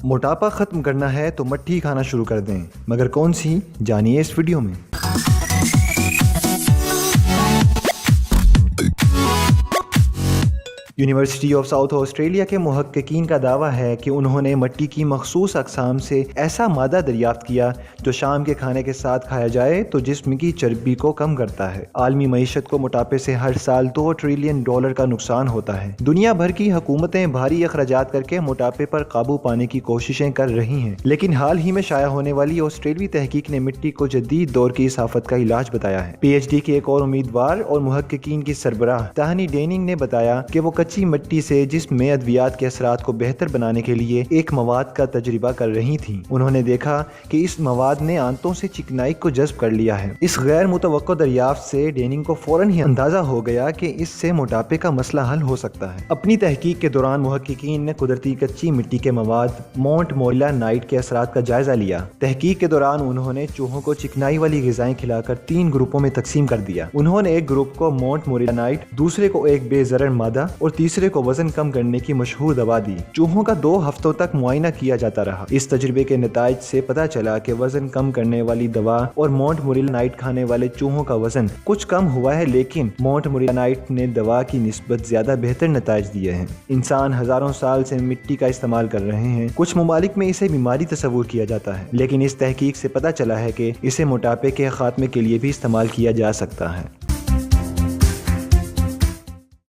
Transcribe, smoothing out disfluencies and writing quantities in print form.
موٹاپا ختم کرنا ہے تو مٹھی کھانا شروع کر دیں، مگر کون سی؟ جانیے اس ویڈیو میں۔ یونیورسٹی آف ساؤتھ آسٹریلیا کے محققین کا دعویٰ ہے کہ انہوں نے مٹی کی مخصوص اقسام سے ایسا مادہ دریافت کیا جو شام کے کھانے کے ساتھ کھایا جائے تو جسم کی چربی کو کم کرتا ہے۔ عالمی معیشت کو موٹاپے سے ہر سال $2 ٹریلین کا نقصان ہوتا ہے۔ دنیا بھر کی حکومتیں بھاری اخراجات کر کے موٹاپے پر قابو پانے کی کوششیں کر رہی ہیں، لیکن حال ہی میں شائع ہونے والی آسٹریلوی تحقیق نے مٹی کو جدید دور کی اس آفت کا علاج بتایا ہے۔ پی ایچ ڈی کے ایک اور امیدوار اور محققین کی سربراہ تہانی ڈیننگ نے بتایا کہ وہ کچی مٹی سے جسم میں ادویات کے اثرات کو بہتر بنانے کے لیے ایک مواد کا تجربہ کر رہی تھیں۔ انہوں نے دیکھا کہ اس مواد نے آنتوں سے چکنائی کو جذب کر لیا ہے۔ اس غیر متوقع دریافت سے ڈیننگ کو فوراً ہی اندازہ ہو گیا کہ اس سے موٹاپے کا مسئلہ حل ہو سکتا ہے۔ اپنی تحقیق کے دوران محققین نے قدرتی کچی مٹی کے مواد مونٹ موریلا نائٹ کے اثرات کا جائزہ لیا۔ تحقیق کے دوران انہوں نے چوہوں کو چکنائی والی غذائیں کھلا کر 3 گروپوں میں تقسیم کر دیا۔ انہوں نے ایک گروپ کو مونٹ موریلا نائٹ، دوسرے کو ایک بے ضرر مادہ اور تیسرے کو وزن کم کرنے کی مشہور دوا دی۔ چوہوں کا 2 ہفتوں تک معائنہ کیا جاتا رہا۔ اس تجربے کے نتائج سے پتہ چلا کہ وزن کم کرنے والی دوا اور مونٹ موریلا نائٹ کھانے والے چوہوں کا وزن کچھ کم ہوا ہے، لیکن مونٹ موریلا نائٹ نے دوا کی نسبت زیادہ بہتر نتائج دیے ہیں۔ انسان ہزاروں سال سے مٹی کا استعمال کر رہے ہیں۔ کچھ ممالک میں اسے بیماری تصور کیا جاتا ہے، لیکن اس تحقیق سے پتہ چلا ہے کہ اسے موٹاپے کے خاتمے کے لیے بھی استعمال کیا جا سکتا ہے۔